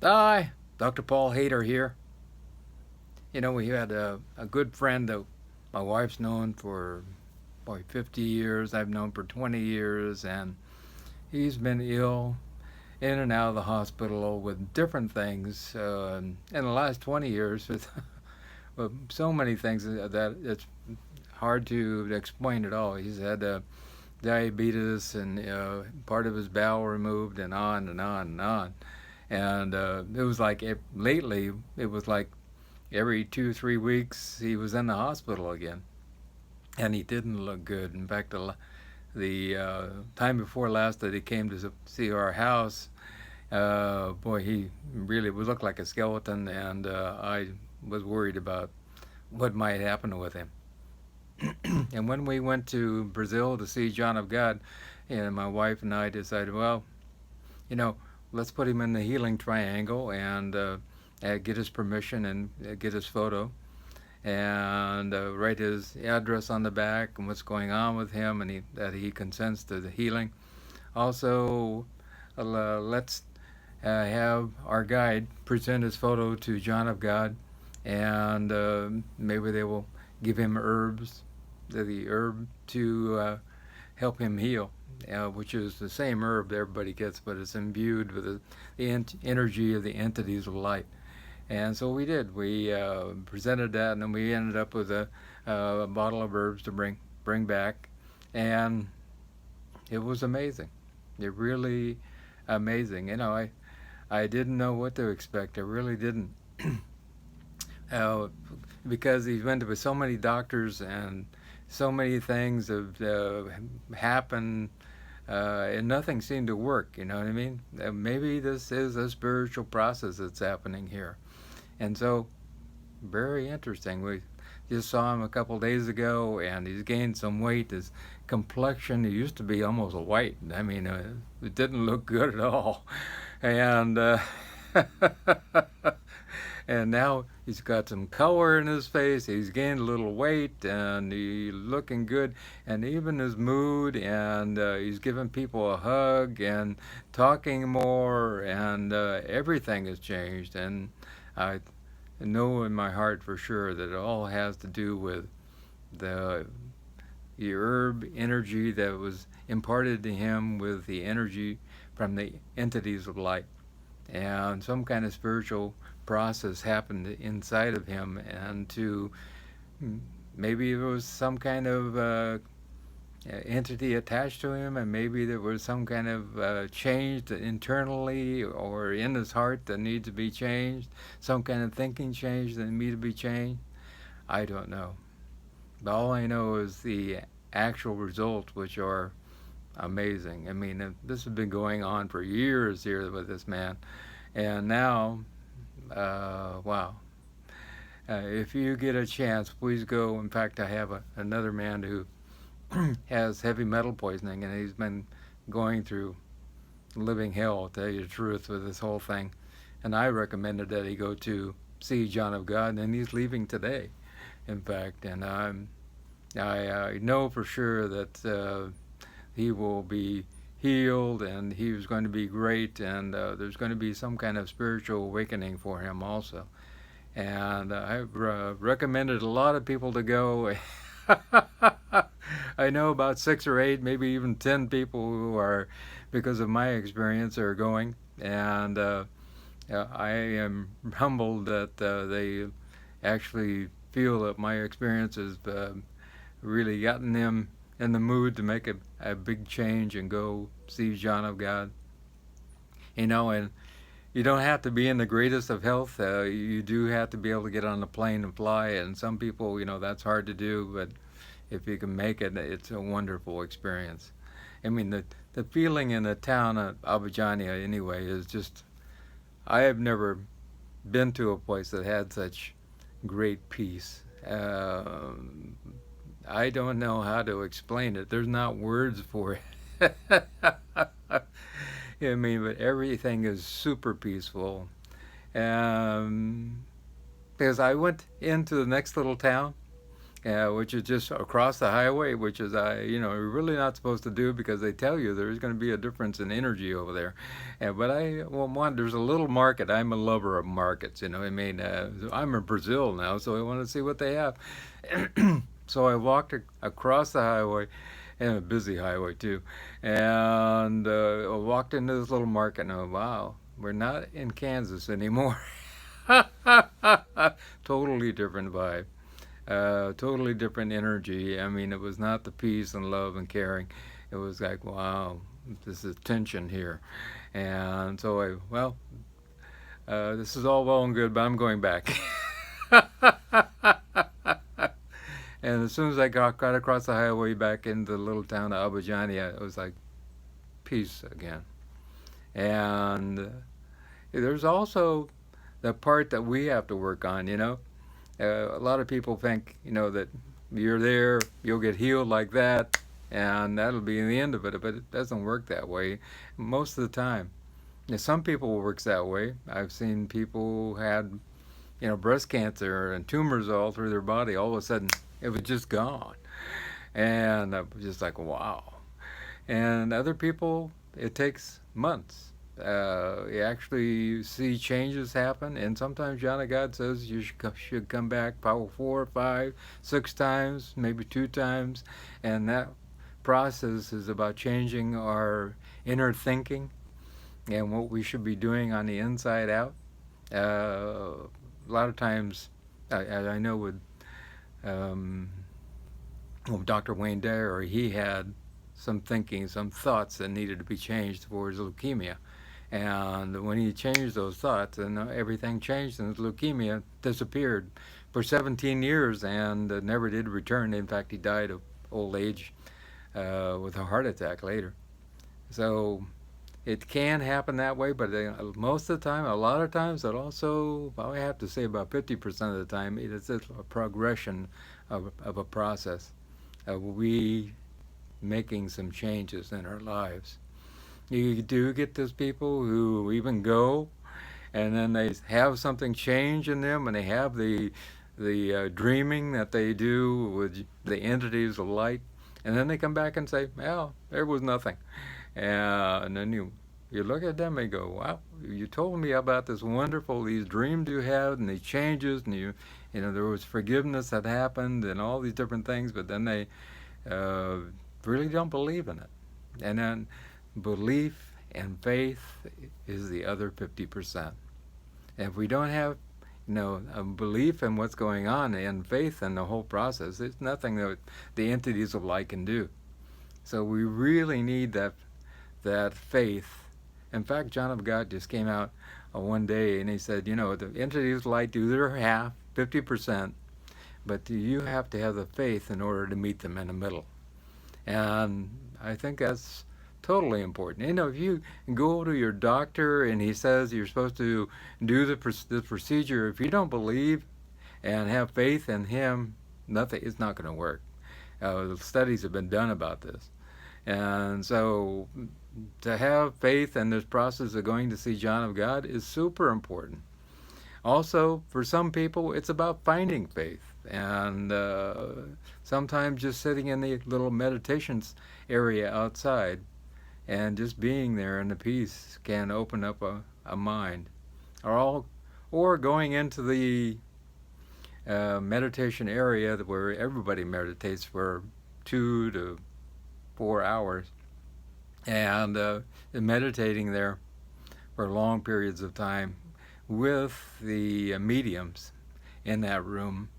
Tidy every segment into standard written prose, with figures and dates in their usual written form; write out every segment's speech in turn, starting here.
Hi, Dr. Paul Haider here. We had a good friend that my wife's known for probably 50 years. I've known for 20 years, and he's been ill in and out of the hospital with different things in the last 20 years with so many things that it's hard to explain at all. He's had diabetes and part of his bowel removed and on and on and on. And it was like lately, it was like every 2 3 weeks he was in the hospital again, and he didn't look good. In fact, the time before last that he came to see our house, boy, he really would look like a skeleton, and I was worried about what might happen with him. And when we went to Brazil to see John of God, and my wife and I decided, well, you know, let's put him in the healing triangle and get his permission and get his photo and write his address on the back and what's going on with him, and that he consents to the healing. Also, let's have our guide present his photo to John of God, and maybe they will give him herbs, the herb to help him heal, which is the same herb that everybody gets, but it's imbued with the energy of the entities of light. And so we did. We presented that, and then we ended up with a bottle of herbs to bring back, and it was amazing. It really amazing. I didn't know what to expect. I really didn't, uh, because he went to so many doctors and so many things have happened, and nothing seemed to work. You know what I mean? Maybe this is a spiritual process that's happening here. And so, very interesting. We just saw him a couple days ago, and he's gained some weight. His complexion, he used to be almost white. I mean, it didn't look good at all. And and now he's got some color in his face. He's gained a little weight, and he's looking good. And even his mood, and he's giving people a hug and talking more, and everything has changed. And I know in my heart for sure that it all has to do with the the herb energy that was imparted to him with the energy from the entities of light, and some kind of spiritual process happened inside of him, and to maybe there was some kind of entity attached to him, and maybe there was some kind of change internally or in his heart that needs to be changed, some kind of thinking change that needs to be changed. I don't know. But all I know is the actual results, which are amazing. I mean, this has been going on for years here with this man, and now, wow. If you get a chance, please go. In fact, I have another man who has heavy metal poisoning, and he's been going through living hell, to tell you the truth, with this whole thing. And I recommended that he go to see John of God, and he's leaving today, in fact. And I know for sure that he will be healed, and he was going to be great, and there's going to be some kind of spiritual awakening for him also. And I've recommended a lot of people to go. I know about 6 or 8, maybe even 10 people who are, because of my experience, are going. And I am humbled that they actually feel that my experience has really gotten them in the mood to make a big change and go see John of God. And you don't have to be in the greatest of health. You do have to be able to get on a plane and fly. And some people, that's hard to do. But if you can make it, it's a wonderful experience. I mean, the feeling in the town of Abidjania, anyway, is just, I have never been to a place that had such great peace. I don't know how to explain it. There's not words for it. I mean, but everything is super peaceful. Um, because I went into the next little town, which is just across the highway, which is you're really not supposed to do because they tell you there's going to be a difference in energy over there. But there's a little market. I'm a lover of markets. I mean, I'm in Brazil now, so I want to see what they have. So I walked across the highway, and a busy highway too, and I walked into this little market, and wow, we're not in Kansas anymore. Totally different vibe. Totally different energy. I mean, it was not the peace and love and caring. It was like, wow, this is tension here. And so this is all well and good, but I'm going back. And as soon as I got across the highway back into the little town of Abujani, it was like peace again. And there's also the part that we have to work on, a lot of people think, that you're there, you'll get healed like that, and that'll be the end of it. But it doesn't work that way most of the time. Now, some people works that way. I've seen people who had, breast cancer and tumors all through their body. All of a sudden, it was just gone, and I was just like, wow. And other people, it takes months. You actually see changes happen, and sometimes John of God says you should come back probably 4, 5, 6 times, maybe 2 times, and that process is about changing our inner thinking and what we should be doing on the inside out. A lot of times, I know with Dr. Wayne Dyer, he had some thinking, some thoughts that needed to be changed for his leukemia. And when he changed those thoughts, and everything changed, and his leukemia disappeared for 17 years and never did return. In fact, he died of old age with a heart attack later. So it can happen that way, but most of the time, a lot of times, it also, I have to say about 50% of the time, it is a progression of a process of we making some changes in our lives. You do get those people who even go, and then they have something change in them, and they have the dreaming that they do with the entities of light, and then they come back and say, well, there was nothing. And then you look at them and go, wow, you told me about these dreams you had, and these changes, and there was forgiveness that happened, and all these different things, but then they really don't believe in it. And then belief and faith is the other 50%. And if we don't have, a belief in what's going on and faith in the whole process, there's nothing that the entities of light can do. So we really need that faith. In fact, John of God just came out one day and he said, the entities of light do their half, 50%, but you have to have the faith in order to meet them in the middle. And I think that's totally important. If you go to your doctor and he says you're supposed to do the procedure, if you don't believe and have faith in him, it's not going to work. Studies have been done about this. And so to have faith in this process of going to see John of God is super important. Also, for some people, it's about finding faith. And sometimes just sitting in the little meditations area outside and just being there in the peace can open up a mind. Or going into the meditation area where everybody meditates for 2 to 4 hours, and meditating there for long periods of time with the mediums in that room.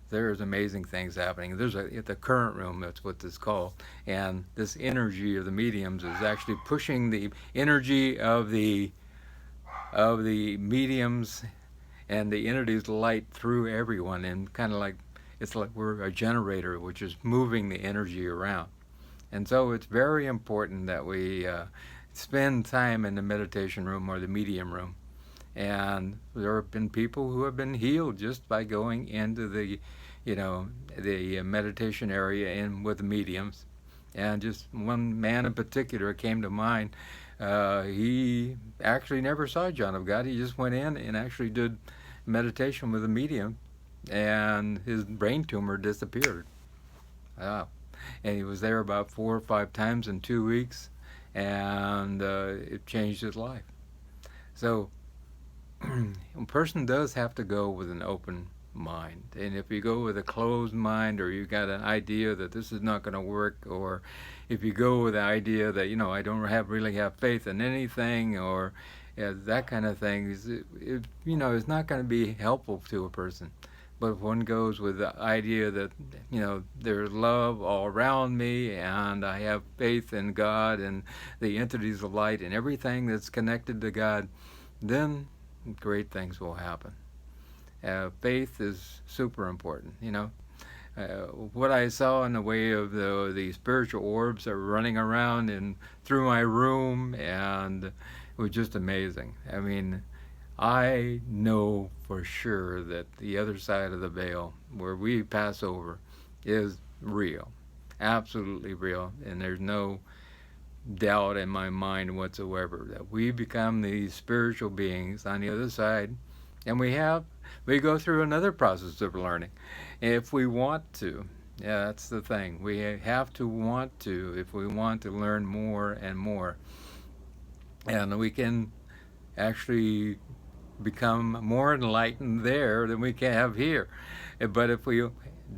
There's amazing things happening. There's the current room, that's what it's called, and this energy of the mediums is actually pushing the energy of the mediums and the entities of light through everyone, and kind of like it's like we're a generator which is moving the energy around. And so it's very important that we spend time in the meditation room or the medium room. And there have been people who have been healed just by going into the meditation area and with the mediums. And just one man in particular came to mind. He actually never saw John of God. He just went in and actually did meditation with a medium. and his brain tumor disappeared. Wow. And he was there about 4 or 5 times in 2 weeks, and it changed his life. So a person does have to go with an open mind. And if you go with a closed mind, or you got an idea that this is not going to work, or if you go with the idea that, I don't really have faith in anything, or that kind of thing, it's not going to be helpful to a person. But if one goes with the idea that, there's love all around me, and I have faith in God and the entities of light and everything that's connected to God, then great things will happen. Faith is super important. What I saw in the way of the spiritual orbs that were running around and through my room, and it was just amazing. I mean, I know for sure that the other side of the veil, where we pass over, is real, absolutely real, and there's no doubt in my mind whatsoever that we become these spiritual beings on the other side, and we go through another process of learning if we want to. Yeah, that's the thing. We have to want to if we want to learn more and more, and we can actually become more enlightened there than we can have here. But if we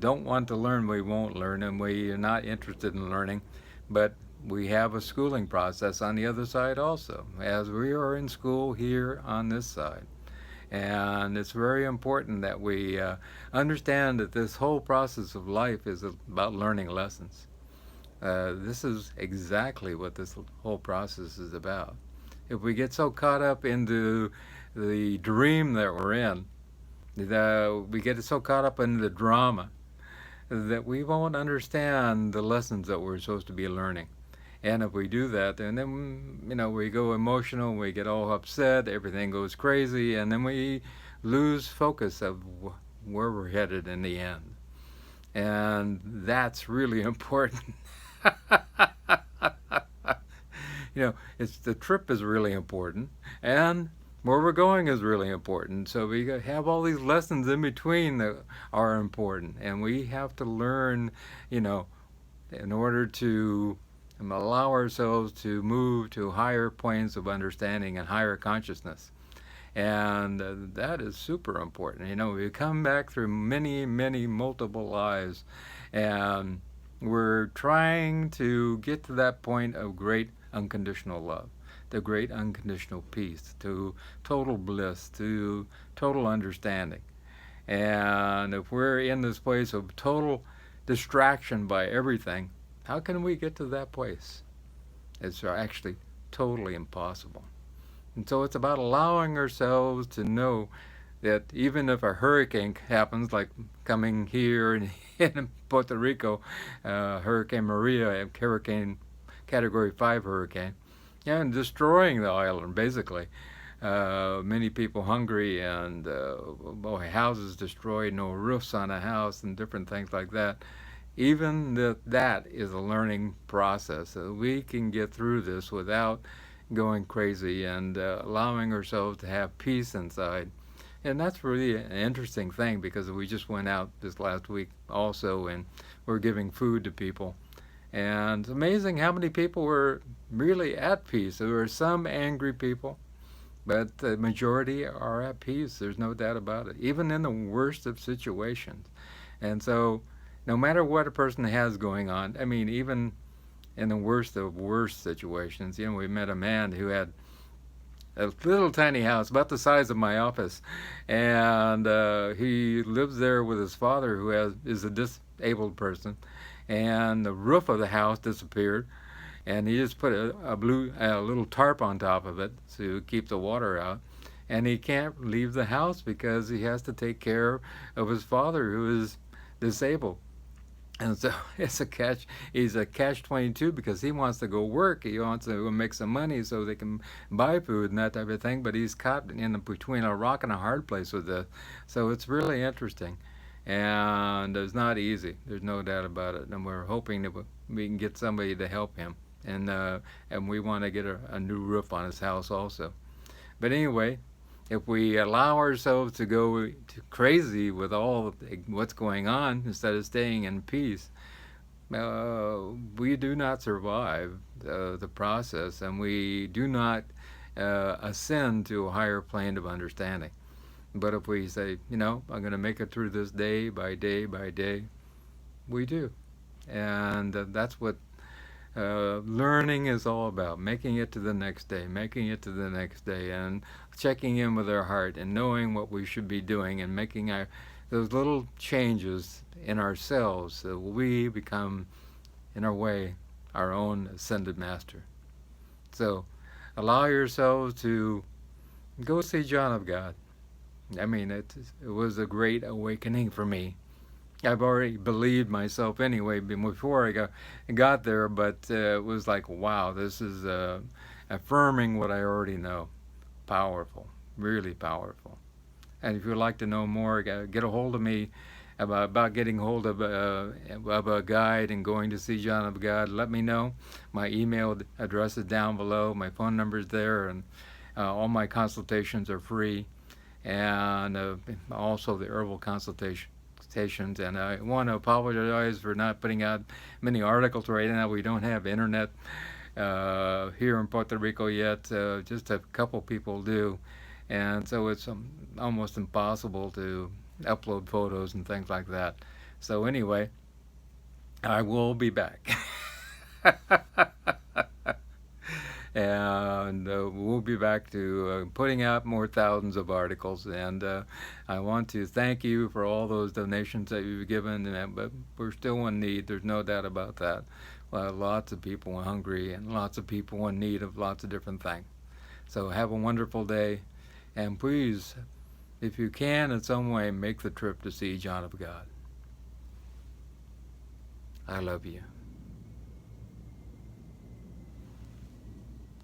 don't want to learn, we won't learn, and we are not interested in learning. But we have a schooling process on the other side also, as we are in school here on this side. And it's very important that we understand that this whole process of life is about learning lessons. This is exactly what this whole process is about. If we get so caught up into the dream that we're in, we get so caught up in the drama that we won't understand the lessons that we're supposed to be learning. And if we do that, and then we go emotional, we get all upset, everything goes crazy, and then we lose focus of where we're headed in the end. And that's really important. It's the trip is really important, and where we're going is really important. So we have all these lessons in between that are important, and we have to learn, in order to allow ourselves to move to higher planes of understanding and higher consciousness. And that is super important. We come back through many, many multiple lives, and we're trying to get to that point of great unconditional love, the great unconditional peace, to total bliss, to total understanding. And if we're in this place of total distraction by everything, how can we get to that place? It's actually totally impossible. And so it's about allowing ourselves to know that even if a hurricane happens, like coming here in Puerto Rico, Hurricane Maria, Hurricane Category 5 hurricane, and destroying the island, basically. Many people hungry, and houses destroyed, no roofs on a house, and different things like that. Even that is a learning process. So we can get through this without going crazy, and allowing ourselves to have peace inside. And that's really an interesting thing, because we just went out this last week also, and we're giving food to people. And it's amazing how many people were really at peace. There were some angry people, but the majority are at peace. There's no doubt about it, even in the worst of situations. And so no matter what a person has going on, I mean, even in the worst of worst situations, we met a man who had a little tiny house about the size of my office, and he lives there with his father, who is a disabled person, and the roof of the house disappeared, and he just put a little tarp on top of it to keep the water out, and he can't leave the house because he has to take care of his father, who is disabled. And so he's a catch-22, because he wants to go work. He wants to make some money so they can buy food and that type of thing, but he's caught in between a rock and a hard place with this. So it's really interesting, and it's not easy. There's no doubt about it. And we're hoping that we can get somebody to help him, and we want to get a new roof on his house also. But anyway, if we allow ourselves to go crazy with all what's going on instead of staying in peace, we do not survive the process, and we do not ascend to a higher plane of understanding. But if we say, I'm going to make it through this day by day by day, we do. And that's what learning is all about, making it to the next day, making it to the next day, and checking in with our heart and knowing what we should be doing and making those little changes in ourselves so we become, in our way, our own ascended master. So allow yourselves to go see John of God. I mean, it was a great awakening for me. I've already believed myself anyway before I got there, but it was like, wow, this is affirming what I already know. Powerful, really powerful. And if you'd like to know more, get a hold of me about getting hold of a guide and going to see John of God. Let me know. My email address is down below. My phone number is there, and all my consultations are free. And also the herbal consultations. And I want to apologize for not putting out many articles right now. We don't have internet here in Puerto Rico yet. Just a couple people do, and so it's almost impossible to upload photos and things like that. So anyway, I will be back. And we'll be back to putting out more thousands of articles. And I want to thank you for all those donations that you've given. But we're still in need. There's no doubt about that. Lots of people are hungry and lots of people in need of lots of different things. So have a wonderful day. And please, if you can in some way, make the trip to see John of God. I love you.